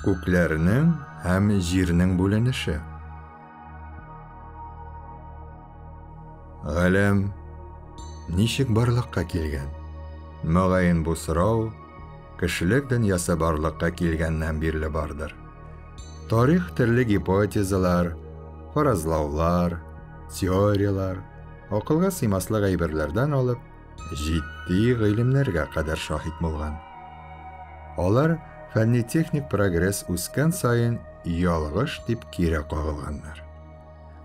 Күкләрнең һәм җирнең бүленеше. Галәм ничек барлыкка килгән? Мөгаен бу сорау кешелек дөньясы барлыкка килгәннән бирле бардыр. Тарих төрле гипотезалар, фаразлаулар, теориялар, акылга сыймаслык әйберләрдән алып, җитди гыйлемнәргә кадәр шаһит булган. Алар фәнни-техник прогресс үскән саен ялгыш дип кире кагылганнар.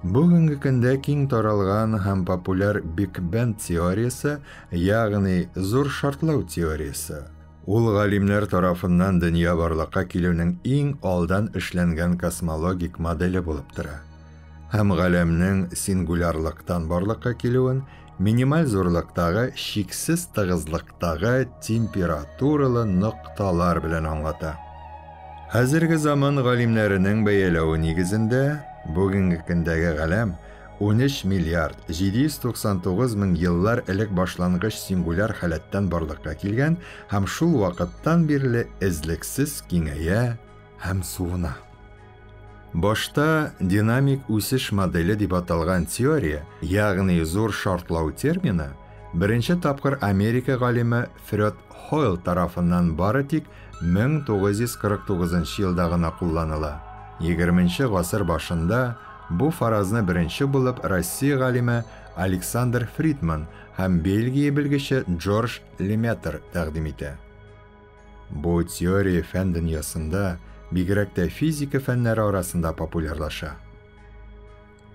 Бүгенге көндә киң таралган һәм популяр Биг Бэнг теориясе, ягъни зур шартлау теориясе, ул галимнәр тарафыннан дөнья барлыкка килүнең иң алдан эшләнгән космологик моделе булып тора. Һәм галәмнең сингулярлыктан барлыкка килүен минималь зурлыктагы, шиксез тыгызлыктагы температуралы нокталар белән аңлата. Хәзерге заман галимнәренең бәяләве нигезендә бүгенге көндәге галәм 13 миллиард 799 мең еллар элек башлангыч сингуляр халәттән барлыкка килгән һәм шул вакыттан бирле эзлексез киңәя һәм суына. Башта динамик үсеш моделе дип аталган теория, ягъни зур шартлау термины, беренче тапкыр Америка галиме Фред Хойл тарафыннан бары тик 1949 елда гына кулланыла. 20-нче гасыр башында бу фаразны беренче булып Россия галиме Александр Фридман һәм Бельгия белгече Джордж Леметр тәкъдим итә. Бу теория фән дөньясында, бигрәк тә физика фәннәре арасында популярлаша.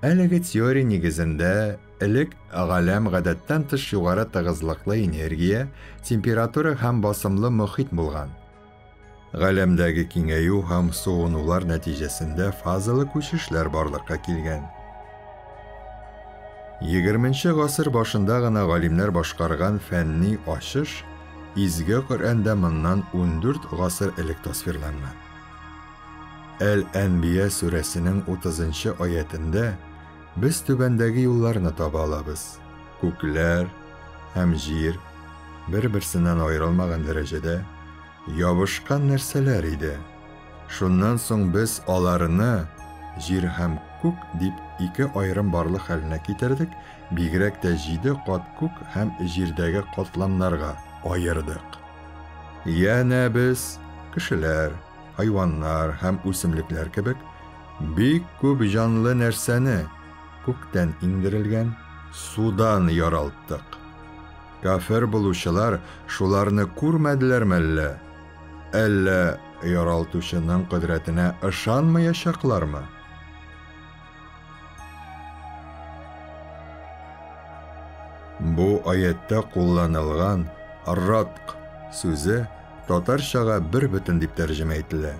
Әлеге теория нигезендә элек галәм гадәттән тыш югары тыгызлыклы энергия, температура һәм басымлы мөхит булган. Галәмдәге киңәю һәм суынулар нәтиҗәсендә фазалы күчешләр барлыкка килгән. 20-нче гасыр башында гына галимнәр башкарган фәнни ачыш изге Коръәндә моннан 14 гасыр элек тасвирланган. Әл-Әнбия сүрәсенең 30-нчы аятында без түбәндәге юлларны таба алабыз. Күкләр һәм җир бер-берсеннән аерылмаган дәрәҗәдә ябышкан нәрсәләр иде. Шуннан соң без аларны җир һәм күк дип ике аерым барлык хәленә китердек, бигрәк тә 7 кат күк һәм җирдәге катламнарга аердык. Яна без кешеләр, хайваннар һәм үсемлекләр кебек бик күп җанлы нәрсәне күктән иңдерелгән судан яралттык. Кафир булучылар шуларны күрмәделәрме әллә? Әллә яралтучының кудрәтенә ышанмаячаклармы? Бу аятта кулланылган «ратq» сүзе татарчага бер бөтен дип тәрҗемә ителә.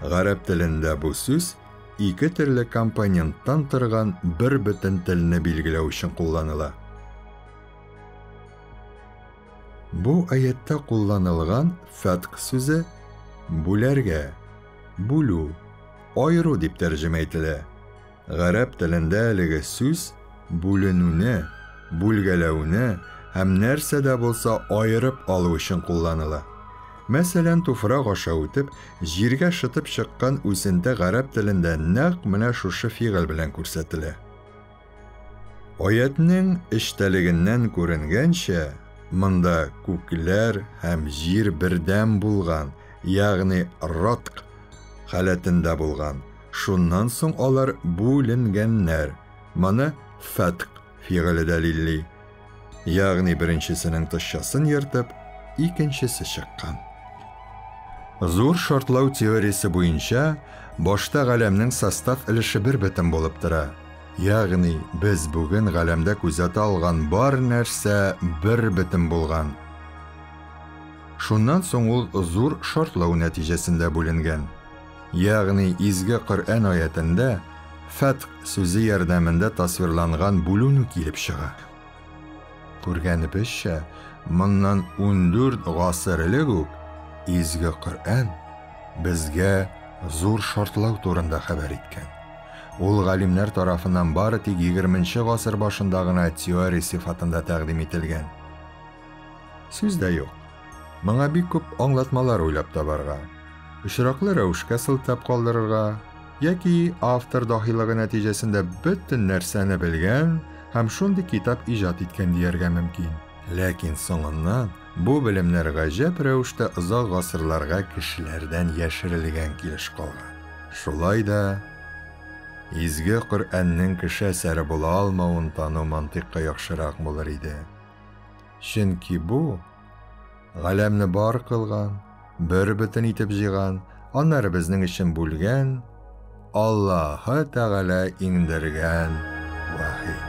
Гарәп телендә бу сүз ике төрле компоненттан торган бер бөтен телне билгеләү өчен кулланыла. Бу аятта кулланылган «фатq» сүзе бүләргә, бүлү, айыру дип тәрҗемә ителә. Гарәп телендә әлеге сүз бүленүне, бүлгәләүне һәм нәрсәдә булса айырып алу өчен кулланыла. Мәсәлән, туфрак аша үтеп, җиргә шытып чыккан үсентә гарәп телендә нәкъ менә шушы фигыль белән күрсәтелә. Аятның эчтәлегеннән күренгәнчә, монда күкләр һәм җир бердәм булган, ягъни «ратq» халәтендә булган. Шуннан соң алар бүленгәннәр. Моны «фатq» фигыле дәлилли. Ягъни беренчесенең тышчасын йыртып, икенчесе чыккан. Зур шартлау теориясе буенча, башта галәмнең состав өлеше бер бөтен булып тора. Ягъни без бүген галәмдә күзәтә алган бар нәрсә бер бөтен булган. Шуннан соң ул зур шартлау нәтиҗәсендә бүленгән. Ягъни изге Коръән аятында «фатq» сүзе ярдәмендә тасвирланган бүленү килеп чыга. Күргәнебезчә, моннан 14 гасыр элек үк изге Коръән безгә зур шартлау турында хәбәр иткән. Ул галимнәр тарафыннан бары тик 20-нче гасыр башында гына теория сифатында тәкъдим ителгән. Сүз дә юк. Моңа бик күп аңлатмалар уйлап табарга. очраклы рәвешкә сылтап калдырырга, яки автор дахилыгы нәтиҗәсендә бөтен нәрсәне белгән һәм шундый китап иҗат иткән дияргә мөмкин. Ләкин соңыннан бу белемнәр гаҗәп рәвештә озак гасырларга кешеләрдән яшерелгән килеш калган. Шулай да изге Коръәннең кеше әсәре була алмавын тану мантыйкка яхшырак булыр иде. Чөнки бу галәмне бар кылган, бер бөтен итеп җыйган, аннары безнең өчен бүлгән, Аллаһы Тәгалә иңдергән вахи.